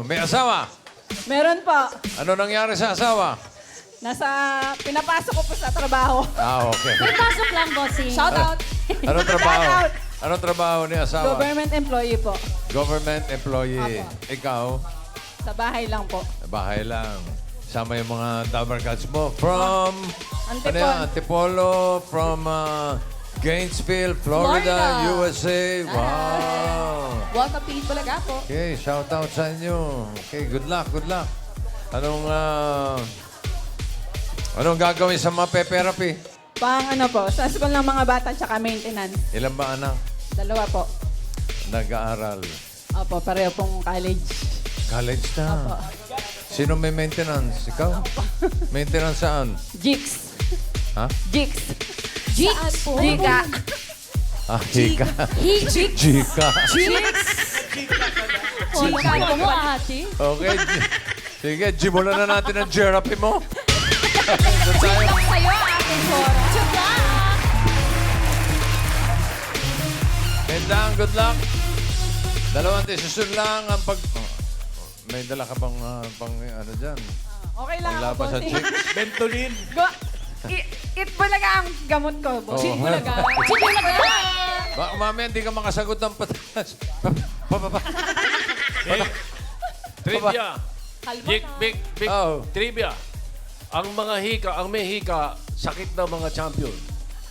May asawa? Meron po. Ano nangyari sa asawa? Pinapasok ko po sa trabaho. Okay. Pasok lang, bossing. Shout out. Anong trabaho? Shout out. Anong trabaho ni asawa? Government employee po. Government employee. Apo. Ikaw, Sa bahay lang po. bahay lang. Sama yung mga Dabber Cats mo from... Antipolo. Ano yan? Antipolo, from Gainesville, Florida, Florida. USA. Wow. Welcome to Itbulaga po. Okay, shout out sa inyo. Okay, good luck, good luck. Anong gagawin sa mga therapy? Pang ano po, sa school ng mga bata tsaka maintenance. Ilan ba anak? 2 po. Nag-aaral? Opo, pareho pong college. College na. Opo. Sino may maintenance? Ikaw? Maintenance saan? Jigs. Ha? Jigs. Jigs po. Jika. Ah, Chika. Jigs. Chika. Chika ko mo, ate. Okay. Sige, gimulan na natin ang therapy mo. Doon tayo. Sa'yo, ate Sora. Chika! Mendang, good luck. 2 desisyon lang ang pag... may dala ka bang pang ano dyan? Okay lang ako, Panglaban sa bossing. chicks? Bentolin. Itbulaga ang gamot ko, boss. Oo. Itbulaga. Baka mamaya hindi ka makasagot ng pataas. Pababa. Trivia. Big Oh. trivia. Ang mga hika, ang may hika, sakit na mga champion.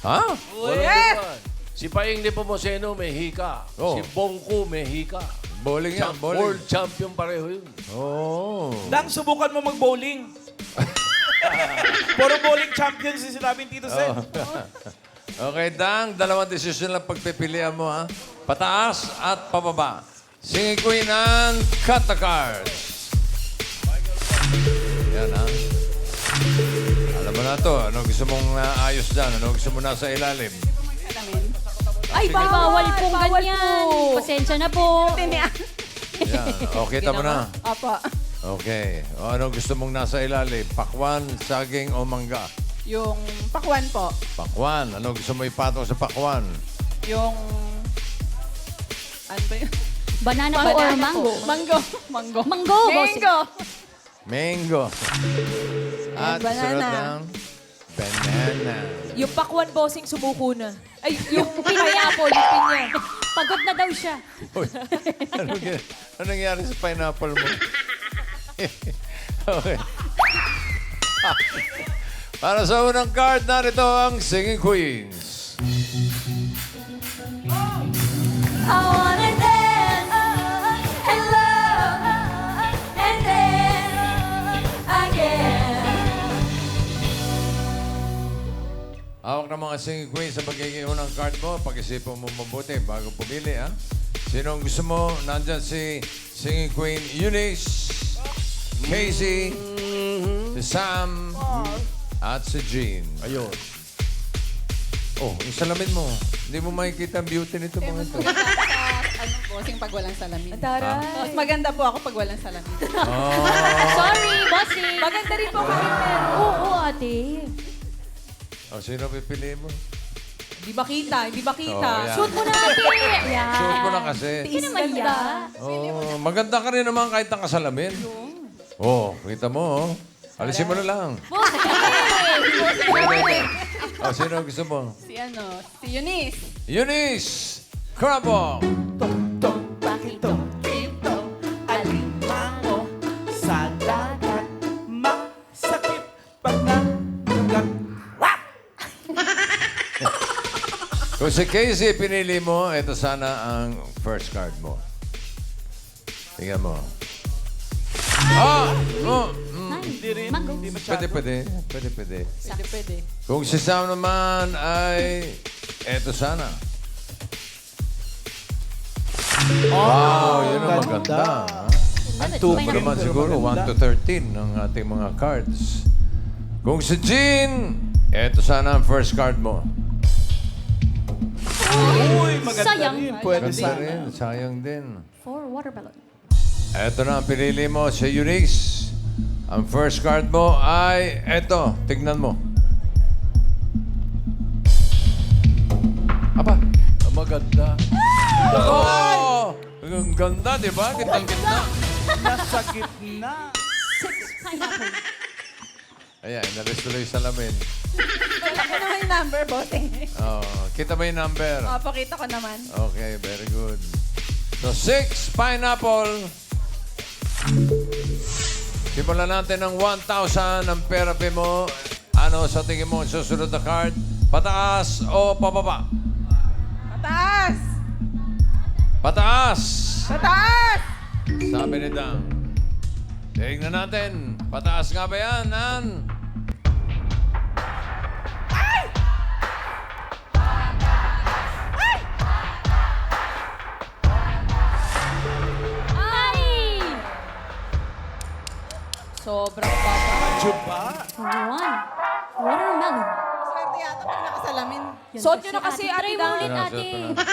Ha? Walang iwan. Si Paing Nepomuceno may hika. Oh. Si Bongku may hika. Bowling yan, bowling. World champion pareho yun. Oh. Dang, subukan mo mag-bowling. Puro bowling champions yung sinabi ni Tito Sen. Okay, Dang, 2 desisyon lang pagpipilian mo, ha? Pataas at pababa. Singing Queen and Cut the Cards. Yan, ha? Alam mo na to. Ano gusto mong ayos dyan? Ano gusto mo nasa ilalim? Ay, bawal pong Bawal ganyan. po. Pasensya na po. Yan. Okay, tama na. Opo. Okay. O, ano gusto mong nasa ilalim? Pakwan, saging o mangga? Yung pakwan po. Pakwan. Ano gusto mo ipatong sa pakwan? Yung... Ano ba yun? Banana po or mango? Mango. Mango. Mango, bossing. Mango. Mango. At banana. sunod ng banana. Yung pakwan bossing sumuko na. Ay, yung pineapple, yung pinya. Pagod na daw siya. Uy, anong nangyari sa pineapple mo? Okay. Para sa unang card, narito ang Singing Queens. I wanna dance and love and dance again. Hawak ng mga Singing Queens sa magiging unang card mo. Pag-isipan mo mabuti bago pumili, ha? Sino ang gusto mo? Nandyan si Singing Queen Eunice, Casey, si Sam, at si Jean. Ayun. Oh, yung salamin mo. Hindi mo makikita ang beauty nito mga ito. Ano bossing pag walang salamin. Taray. Mas maganda po ako pag walang salamin. Oh. Sorry, bossing. Maganda rin po kami pero. Oo, ate. Oh, sino pipili mo? Hindi makita, hindi makita. Oh, yan. Shoot mo na, ate. Yan. Suot mo na kasi. Hindi naman yan. Oh, maganda ka rin naman kahit nakasalamin. Oh, kita mo, oh. Alisin mo na lang. Oh, sino gusto mo? Si Eunice. Eunice Crabo. Bakito, ito, alimango, sa dagat, masakit pag nakagat. Kung si Casey pinili mo, ito sana ang first card mo. Tingnan mo. Ah! Oh! Hindi rin, Mango. hindi masyado. Pwede. Pwede. Kung si Sam naman ay eto sana. Wow, yun ang maganda. Ang Ito tubo naman siguro 1 to 13 ng ating mga cards. Kung si Jean, eto sana ang first card mo. Uy, maganda Sayang. rin. Pwede Ganda sana. rin, sayang din. For watermelon. Eto na ang pinili mo, si Eunice. Ang first card mo ay eto, tignan mo. Aba, ang maganda. Oh! Ang ganda, di ba? Gitang-gitna. nasa gitna. 6 pineapple. Ayan, inalis tuloy yung salamin. Wala ko naman yung number, bossing. Kita mo yung number? O, pakita ko naman. Okay, very good. So, 6 pineapple. Simulan natin ng 1,000 ang therapy mo. Ano sa tingin mo ang susunod na card? Pataas o pababa? Pataas! Pataas! Pataas! Sabi ni Dang. Tignan natin. Pataas nga ba yan, Nan? Ay! Sobrang baba. Medyo ba? 1. Watermelon. Swerte yata pag nakasalamin. Suot nyo na kasi, Ate Try mo Dang. ulit, Ano, ate. suot mo na.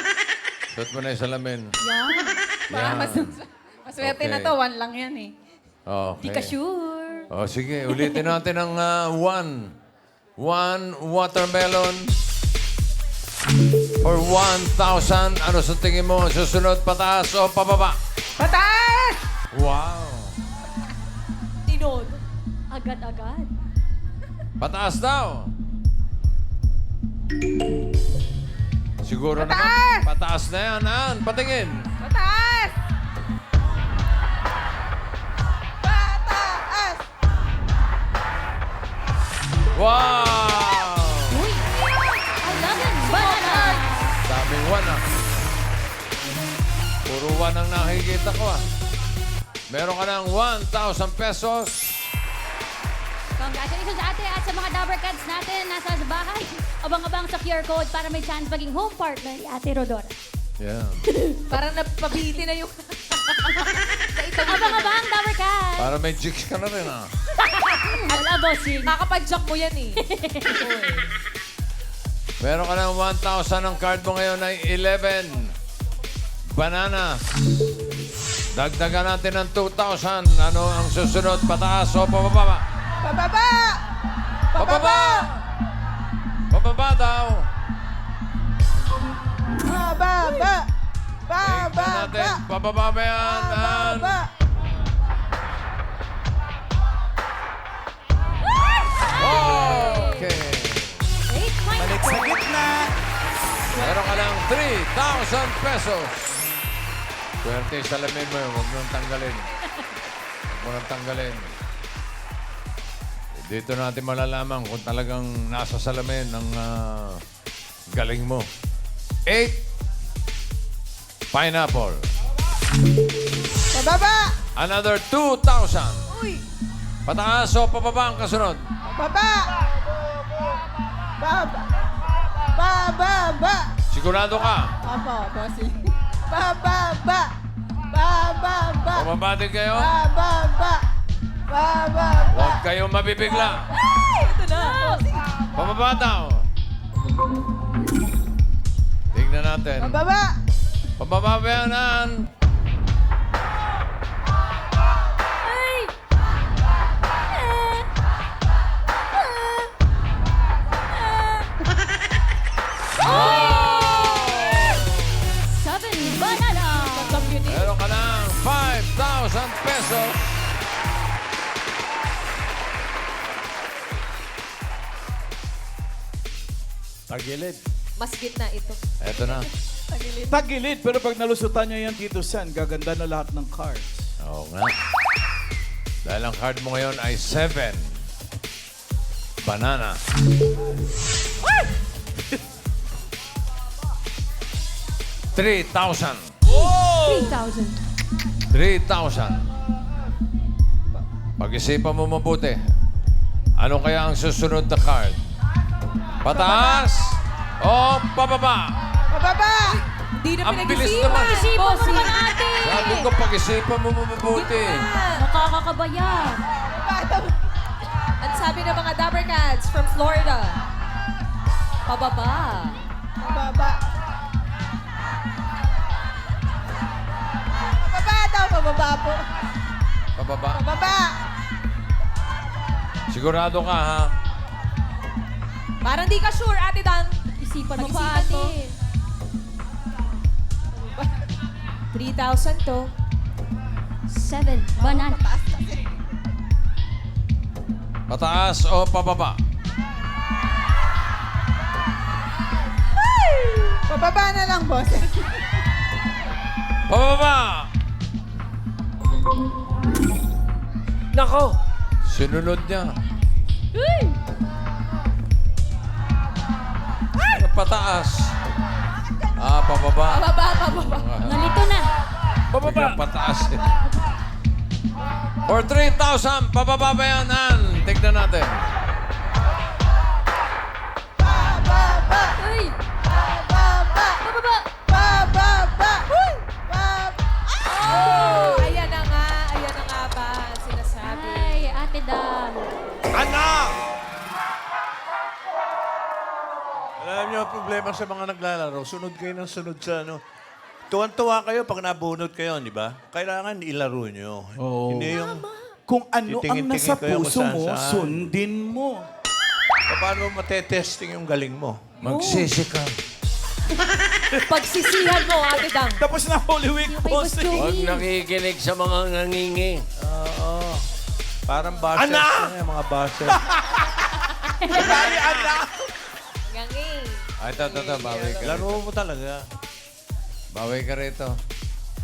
Suot mo na yung salamin. Yan. Baka Yan. maswerte Okay. na to, 1 lang yan eh. Okay. Di ka sure. O, sige. Ulitin natin ang 1 watermelon for 1,000. Ano sa tingin mo? Susunod, pataas o pababa? Pataas! Wow. Tinod. Agad-agad. Pataas daw. Siguro Pataas! naman, pataas na yan, Ann. Patingin. Pataas! Pataas! Wow! Uy! 11. Banana. Daming 1 ah. Puro 1 ang nakikita ko ah. Meron ka ng 1,000 pesos. Congratulations, ate. At sa mga Dabber Cats natin nasa bahay, abang-abang sa QR code para may chance maging home partner ni Ate Rodora. Yeah. Parang napabiti na yung... Abang-abang, Dabber Cats! Para may jigs ka na rin ah. Wala, bossing. Kakapadjak mo yan eh. Meron ka ng 1,000. Ang card mo ngayon ay 11 bananas. Dagdagan natin ng 2,000. Ano ang susunod? Pataas o pababa? Pababa! Pababa! Pababa daw. Pababa! Tingnan natin. Pababa! Pababa ba yan? Ann? Pababa! Okay. 8 Balik sa gitna. Meron ka ng 3,000 pesos. Swerte sa salamin mo. Huwag mo nang tanggalin. Huwag mo nang tanggalin. Dito natin malalaman kung talagang nasa salamin ang galing mo. 8 pineapple. Pababa! Another 2,000. Uy! Pataas o pababa ang kasunod? Baba! Baba! Bababa! Sigurado ka? Opo, bossing. Bababa! Bababa! Pababa din kayo? Bababa! Bababa! Huwag kayong mabibigla. Ito na. Pababa daw. Tingnan natin. Bababa! Pababa ba yan, Ann? Ay! Seven banana! Meron ka ng 5,000 pesos. Tagilid. Mas gitna ito. Eto na. Tagilid, pero pag nalusutan nyo yan, Tito Sen, gaganda na lahat ng cards. Oo nga. Dahil ang card mo ngayon ay 7. Banana. $3,000. 3,000. 3,000. Pag-isipan mo mabuti. Ano kaya ang susunod na card? Pataas o pababa? Pababa! Hindi na Ang bilis pinag-isipan. naman. Isipan mo naman, ate! Sabi ko, pag-isipan mo mabuti. Nakakakabayan. Ang sabi ng mga Dabber Cats from Florida. Pababa. Pababa! Pababa daw! Pababa po! Pababa. Pababa! Sigurado ka, ha? Parang di ka sure, Ate Dan. Isipan mo pa, Pag-isipan mo. ate. 3,000 to. 7. Banana. Pataas o pababa? Pababa na lang, boss. Pababa! Nako! Sinunod niya. Pataas. Pababa. Pababa. Nalito na. Biglang pataas eh. For 3,000, pababa ba yan, Ann? Tignan natin. Uy! Pababa! Pababa! Pababa! Oh, ayan na nga ba ang sinasabi. Ay, Ate Dam. Anak! Alam niyo, ang problema sa mga naglalaro, sunod kayo ng sunod sa ano. Tuwan-tuwa kayo pag nabunot kayo, di ba? Kailangan ilaro niyo. Oo. Hindi yung... Kung ano ang Titingin-tingin nasa kayo kung puso mo, saan-saan. sundin mo. Paano matetesting yung galing mo? Magsisika. Pagsisihan mo, Ate Dang. Tapos na Holy Week, Kay Boss bossing. Huwag Joey. nakikinig sa mga nangingi. Oo. Parang bashers Anak! na yan, mga bashers. Gangi. Ay, ito, bawi ka. Laro mo talaga. Bawi ka rito.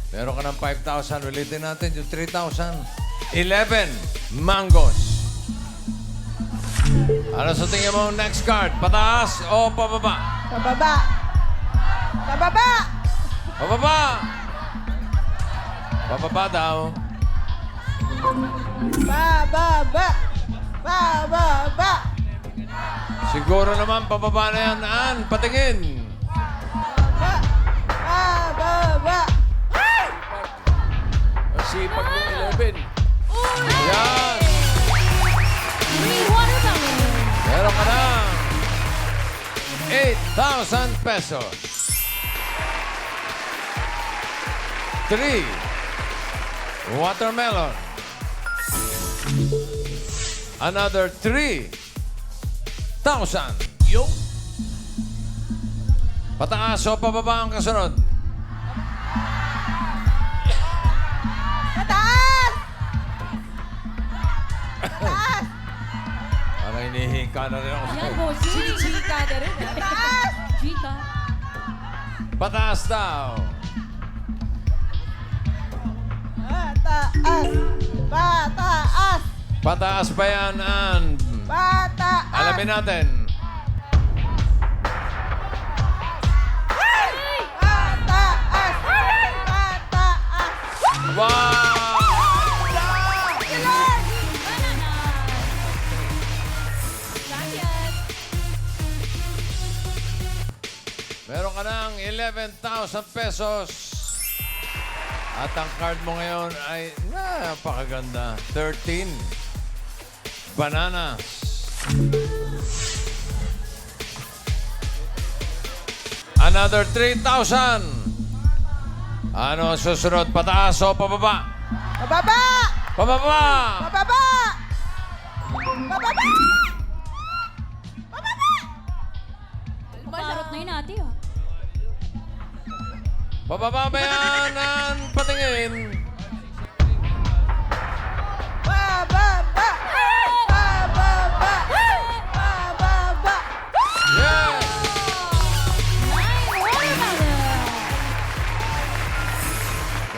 Meron ka ng 5,000. Ulitin natin yung 3,000. 11 mangoes. Ano sa tingin mo next card? Pataas o pababa? Pababa! Pababa! Pababa! Pababa daw. Pababa! Pababa! Siguro naman pababa na yan, Ann. Patingin. Pababa! Sipag ng 11. Yan. Green watermelon. Meron ka na 8,000 pesos. 3 watermelon. Another 3,000. Yo. Pataas o pababa ang kasunod? Pataas! Parang hinihika na rin ako. Yan, bossing. Chika na rin. Pataas! Chika. Pataas daw. Pataas! Pataas! Pataas pa yan, Ann. Pataas! Alamin natin. Pataas! Pataas! Wow! Banana. Ryan. Meron ka ng 11,000 pesos. At ang card mo ngayon ay napakaganda. 13 bananas. Another 3,000. Ano ang susunod? Pataas o pababa? Pababa! Pababa! Pababa! Pababa! Parot na yun, ate. Oh. Pababa ba yan? Ang patingin. Pababa! Pababa! Pababa! Yes! 9 watermelon.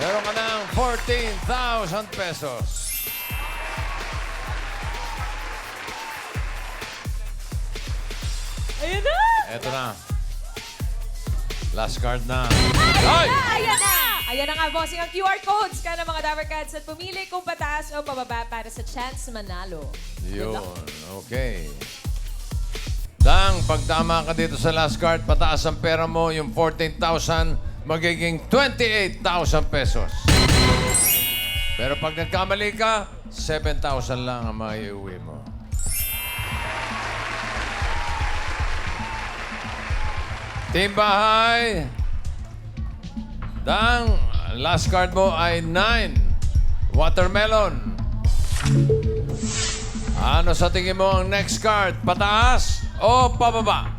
Meron ka ng 14,000 pesos. Ayan na. Eto na. Last card na. Ay! Ayan na! Ayan na nga, bossing, ang QR codes ka ng mga Dabber Cats at pumili kung pataas o pababa para sa chance manalo. Yun. Okay. Dang, pag tama ka dito sa last card, pataas ang pera mo, yung 14,000, magiging 28,000 pesos. Pero pag nagkamali ka, 7,000 lang ang maiuwi mo. Team Bahay, Dang, last card mo ay 9. Watermelon. Ano sa tingin mo ang next card? Pataas o pababa?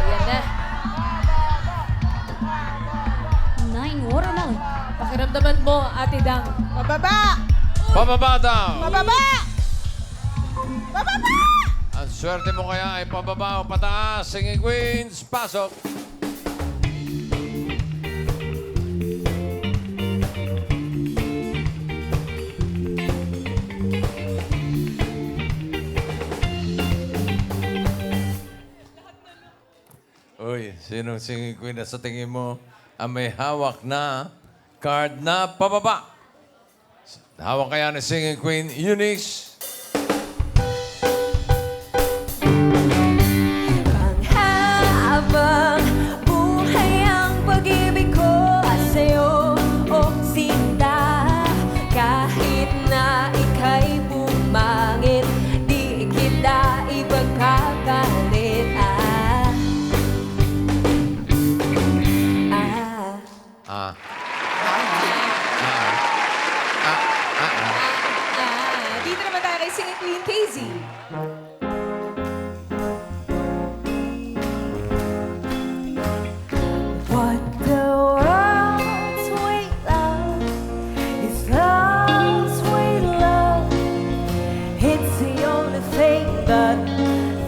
Ayan na. 9 Watermelon. Pakiramdaman mo, Ate Dang. Pababa! Pababa daw. Pababa! Pababa! Ang swerte mo kaya ay pababa o pataas. Singing Queens, pasok. Uy, sinong singing queen na sa tingin mo ang may hawak na card na pababa? Hawak kaya ni singing queen Eunice? Habang buhay ang pag-ibig ko sa'yo, o sinta. Kahit na ika'y bumangit, di kita ipagkakalit. Dito naman tayo kay Singing Queen Casey. What the world's sweet love is love's sweet love. It's the only thing that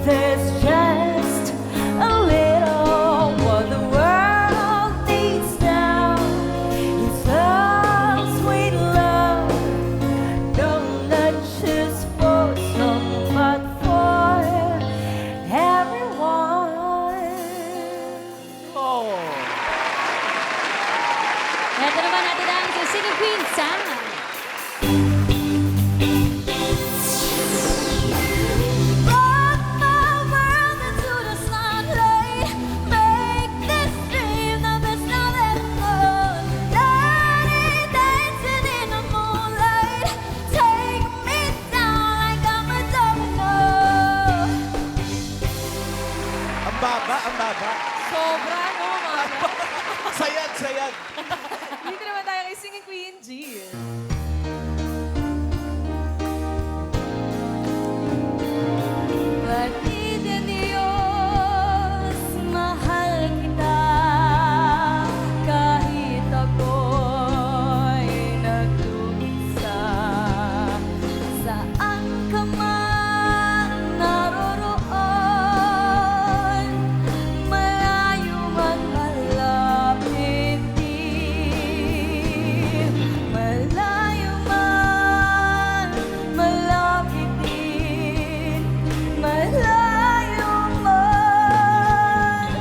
there's just a little. What the world needs now is love's sweet love. Don't not just for some, but for everyone. Ito naman natin ang si Singing Queen Sam. Rock my world into the sunlight. Make this dream the best I've ever known. Dirty dancing in the moonlight. Take me down like I'm a domino. Ang baba, ang baba. Sobra, no, mama? Sayad, sayad. Dito naman tayo kay Singing Queen G. Batid de Diyos, mahal kita. Kahit ako'y nagdusa, saan ka man naroroon, malayo man malapit din, malayo man malapit din, malayo man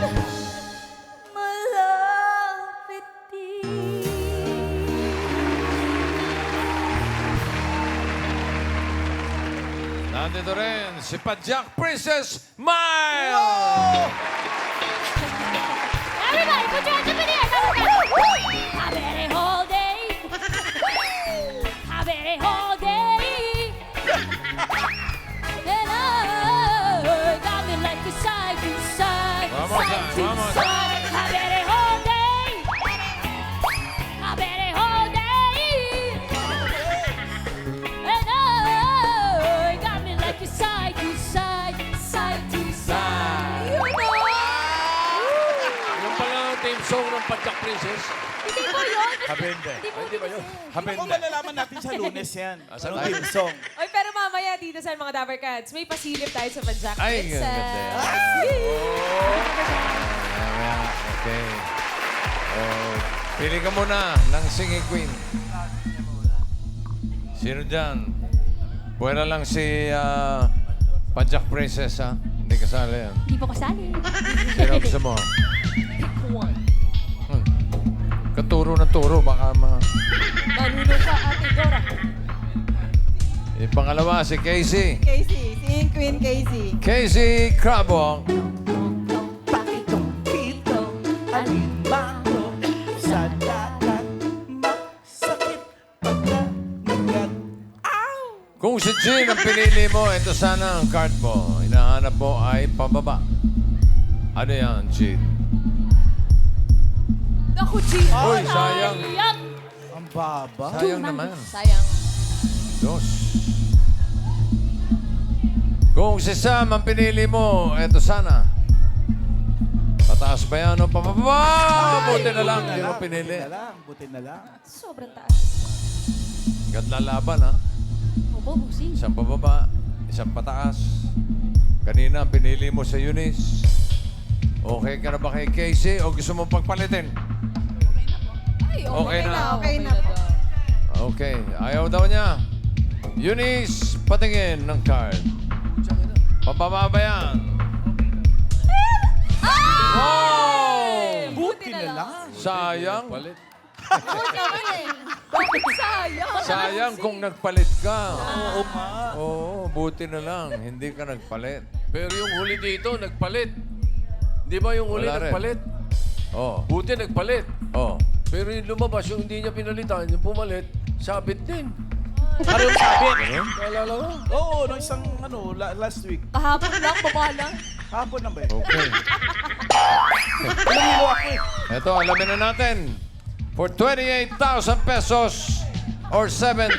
malapit din. Nandito rin si Padjak Princess Miles! Everybody, put your hands up in the air. Have it all day. Have it all day. And I got me like a side to side, One more side time, to one more time. side. Have it all day. Have it all day. And I got me like a side to side, side to side. You know. Yung pala ang team song ng Padjak Princess. Hindi po yun. Habende. Hindi ba yun? Kung malalaman natin sa Lunes yan. sa Anong Lunes? team song? Oy, pero mamaya dito sa mga Dabber Cats, may pasilip tayo sa Padjak Ay, Princess. ganda yan. Okay. Oh, pili ka muna ng singing queen. Sino dyan? Pwera lang si Padjak Princess, ha? Hindi kasali yan. Hindi po kasali. Sino gusto mo? Katuro na turo, baka Manunod ka, Ate Dora. Yung pangalawa, si Casey. Casey, Singing Queen Casey. Casey Crabong. Sa dagat, masakit pagkanagat. Kung si Jean ang pinili mo, ito sana ang card mo. Hinahanap mo ay pababa. Ano yan, Jean? Naku, G. Uy, sayang. Ayan. Ang baba. Sayang naman. Sayang. Dos. Kung si Sam ang pinili mo, eto sana. Pataas Pataas ba yan o pababa? Buti na lang, hindi mo pinili. Buti na lang. Sobrang taas. Ganda laban, ha? Opo, busing. Isang pababa, isang pataas. Kanina, pinili mo sa Eunice. Okay ka na ba kay Casey o gusto mo pagpalitin? Ay, Okay na. Okay na po. Okay, ayaw daw niya. Eunice, patingin ng card. Pababa ba yan? Wow! Buti na lang. Sayang. Palit. Bakit sayang? Sayang kung nagpalit ka. Oo nga. Oo, buti na lang. Hindi ka nagpalit. Pero yung huli dito, nagpalit. Di ba yung huli Wala rin. nagpalit? Oh, Buti nagpalit. oh. Pero yung lumabas, yung hindi niya pinalitan, yung pumalit, sabit din. Ano yung sabi? Naalala ko? Oo, no, isang last week. Kahapon lang, baba lang. Hapon na ba eh? Okay. Lumilo ako eh. Ito, alamin na natin. For 28,000 pesos or 7,000.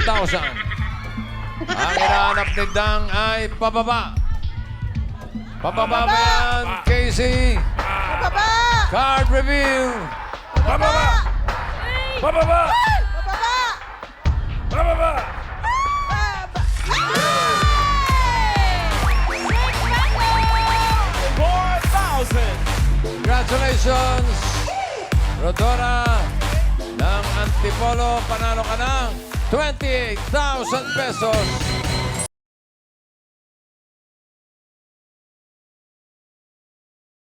Ang hinahanap ni Dang ay pababa. Pababa ba yan, Casey? Pababa! Card reveal. Pababa! Pababa! Pababa! Congratulations, Rodora ng Antipolo. Panalo ka ng 28,000 pesos.